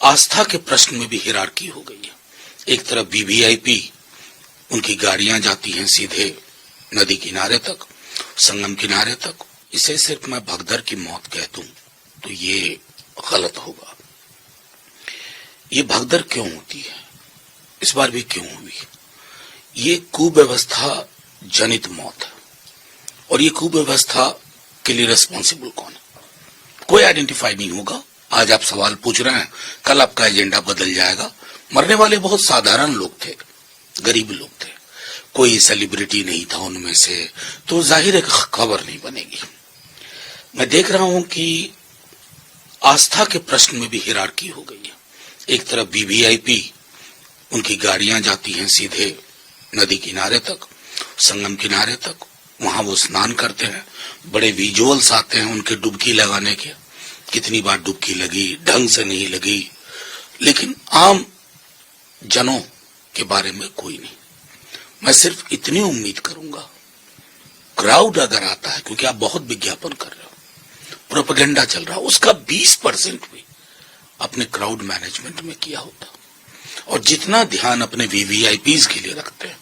आस्था के प्रश्न में भी हिरार्की हो गई है। एक तरफ वीवीआईपी, उनकी गाड़ियां जाती हैं सीधे नदी किनारे तक, संगम किनारे तक। इसे सिर्फ मैं भगदड़ की मौत कह दूं तो ये गलत होगा। ये भगदड़ क्यों होती है, इस बार भी क्यों हुई? ये कुव्यवस्था जनित मौत है, और ये कुव्यवस्था के लिए रिस्पॉन्सिबल कौन है? कोई आइडेंटिफाई नहीं होगा। आज आप सवाल पूछ रहे हैं, कल आपका एजेंडा बदल जाएगा। मरने वाले बहुत साधारण लोग थे, गरीब लोग थे, कोई सेलिब्रिटी नहीं था उनमें से, तो जाहिर है खबर नहीं बनेगी। मैं देख रहा हूं कि आस्था के प्रश्न में भी हिरार्की हो गई है। एक तरफ वीवीआईपी, उनकी गाड़ियां जाती हैं सीधे नदी किनारे तक, संगम किनारे तक, वहां वो स्नान करते हैं, बड़े विजुअल्स आते हैं उनके डुबकी लगाने के। कितनी बार डुबकी लगी, ढंग से नहीं लगी, लेकिन आम जनों के बारे में कोई नहीं। मैं सिर्फ इतनी उम्मीद करूंगा, क्राउड अगर आता है, क्योंकि आप बहुत विज्ञापन कर रहे हो, प्रोपेगेंडा चल रहा है, उसका 20% भी अपने क्राउड मैनेजमेंट में किया होता, और जितना ध्यान अपने वीवीआईपीज के लिए रखते हैं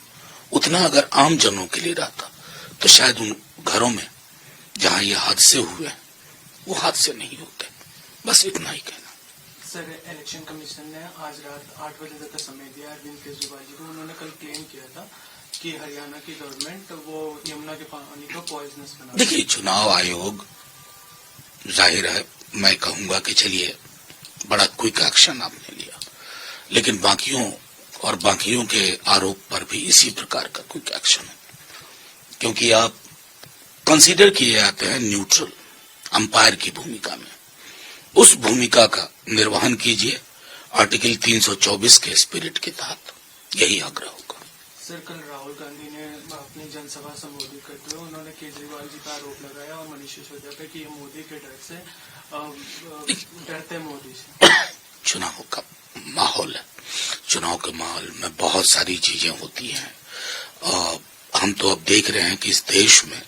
उतना अगर आम जनों के लिए रहता, तो शायद उन घरों में जहां ये हादसे हुए वो हादसे नहीं होते। बस इतना ही कहना। सर, इलेक्शन कमीशन ने आज रात 8 बजे तक का समय दिया अरविंद केजरीवाल जी को। उन्होंने कल क्लेम किया था कि हरियाणा की गवर्नमेंट वो यमुना के पानी को पॉइजनस बना। देखिए, चुनाव आयोग, जाहिर है मैं कहूंगा कि चलिए बड़ा क्विक एक्शन आपने लिया, लेकिन बाकियों के आरोप पर भी इसी प्रकार का क्विक एक्शन है, क्योंकि आप कंसीडर किए जाते हैं न्यूट्रल अंपायर की भूमिका में। उस भूमिका का निर्वहन कीजिए आर्टिकल 324 के स्पिरिट के तहत, यही आग्रह होगा। सर, कल राहुल गांधी ने अपनी जनसभा संबोधित करते हुए उन्होंने केजरीवाल जी का आरोप लगाया और मनीष सिसोदिया पे कि ये मोदी के डर से डरते मोदी से। चुनाव का माहौल है, चुनाव के माहौल में बहुत सारी चीजें होती हैं। हम तो अब देख रहे हैं कि इस देश में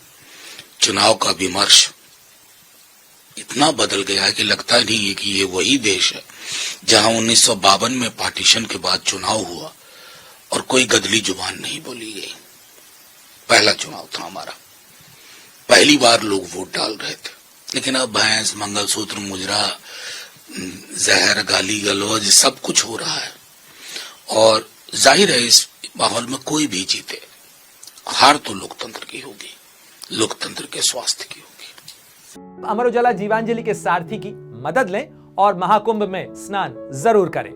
चुनाव का विमर्श इतना बदल गया है कि लगता नहीं है कि ये वही देश है जहां 1952 में पार्टीशन के बाद चुनाव हुआ और कोई गदली जुबान नहीं बोली गई। पहला चुनाव था हमारा, पहली बार लोग वोट डाल रहे थे, लेकिन अब भैंस, मंगलसूत्र, मुजरा, जहर, गाली गलौज सब कुछ हो रहा है, और जाहिर है इस माहौल में कोई भी जीते, हार तो लोकतंत्र की होगी, लोकतंत्र के स्वास्थ्य की होगी। अमर उजाला जीवांजलि के सारथी की मदद लें और महाकुंभ में स्नान जरूर करें।